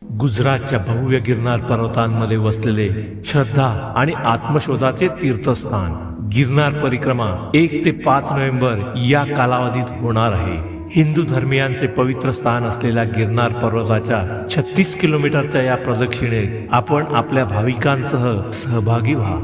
गुजरातच्या भव्य गिरनार पर्वतांमध्ये वसलेले श्रद्धा आणि आत्मशोधाचे तीर्थस्थान गिरनार परिक्रमा 1 ते 5 नोव्हेंबर या कालावधीत होणार आहे. हिंदू धर्मियांचे पवित्र स्थान असलेल्या गिरनार पर्वताच्या 36 किलोमीटरच्या या प्रदक्षिणेत आपण आपल्या भाविकांसह सहभागी व्हा.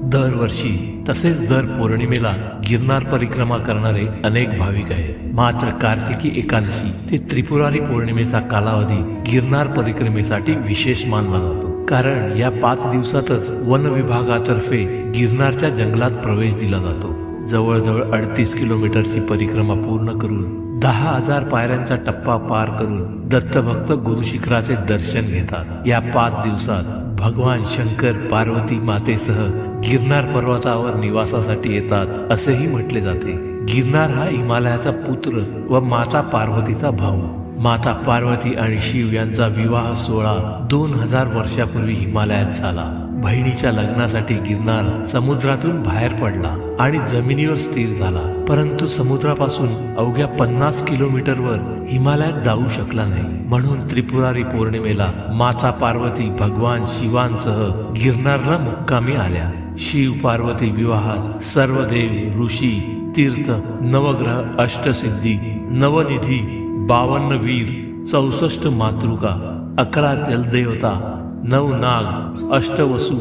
दरवर्षी तसेच दर पौर्णिमेला गिरनार परिक्रमा करणारे अनेक भाविक आहेत. मात्र कार्तिकी एकादशी ते त्रिपुरारी पौर्णिमेचा कालावधी गिरनार परिक्रमेसाठी विशेष मानला जातो. कारण या 5 दिवसातच वन विभागातर्फे गिरनारच्या जंगलात प्रवेश दिला जातो. जवळजवळ 38 किलोमीटरची परिक्रमा पूर्ण करून 10,000 पायऱ्यांचा टप्पा पार करून दत्तभक्त गुरु शिखराचे दर्शन घेतात. या 5 दिवसात भगवान शंकर पार्वती मातेसह गिरनार पर्वतावर निवासासाठी येतात असेही म्हटले जाते. गिरनार हा हिमालयाचा पुत्र व माता पार्वतीचा भाऊ. माता पार्वती आणि शिव यांचा विवाह सोहळा 2000 वर्षापूर्वी हिमालयात झाला. बहिणीच्या लग्नासाठी गिरनार समुद्रातून बाहेर पडला आणि जमिनीवर स्थिर झाला. परंतु समुद्रापासून अवघ्या 50 किलोमीटरवर हिमालयात जाऊ शकला नाही. म्हणून त्रिपुरारी पौर्णिमेला माता पार्वती भगवान शिवांसह गिरनारला मुक्कामी आल्या. शिव पार्वती विवाहात सर्व देव, ऋषी, तीर्थ, नवग्रह, अष्टसिद्धी, नवनिधी, 52 वीर, 64 मातृका, 11 जलदेवता, 9 नाग, अष्टवसू,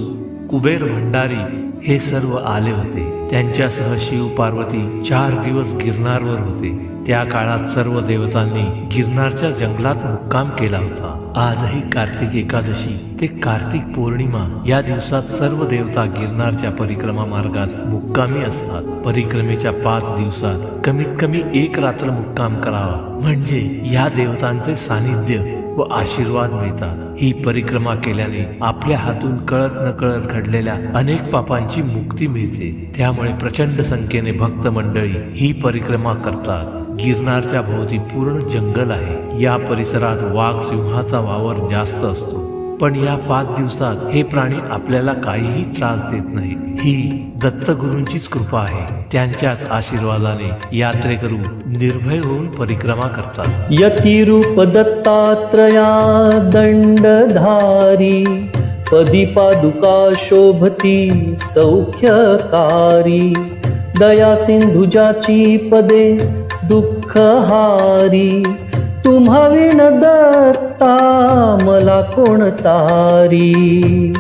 कुबेर भंडारी हे सर्व आले होते. त्यांच्यासह शिव पार्वती 4 दिवस गिरनारवर होते. त्या काळात सर्व देवतांनी गिरनारच्या जंगलात मुक्काम केला होता. आजही कार्तिक एकादशी ते कार्तिक पौर्णिमा या दिवसात सर्व देवता गिरनारच्या परिक्रमा मार्गात मुक्कामी असतात. परिक्रमेच्या 5 दिवसात कमीत कमी 1 रात्र मुक्काम करावा, म्हणजे या देवतांचे सानिध्य व आशीर्वाद मिळतात. ही परिक्रमा केल्याने आपल्या हातून कळत नकळत घडलेल्या अनेक पापांची मुक्ती मिळते. त्यामुळे प्रचंड संख्येने भक्त मंडळी ही परिक्रमा करतात. गिरनारच्या भोवती पूर्ण जंगल आहे. या परिसरात वाघ, सिंहाचा वावर जास्त असतो. पण या 5 दिवसात हे प्राणी आपल्याला काहीही त्रास देत नाहीत. ही दत्तगुरूंचीच कृपा आहे. त्यांच्याच आशीर्वादाने यात्रेकरू निर्भय होऊन परिक्रमा करतात. यतिरूप दत्तात्रया दंडधारी, पदी पादुका शोभती सौख्यकारी, दया सिंधुजाची पदे दुःखहारी, तुम्हा विण दत्ता मला कोण तारी.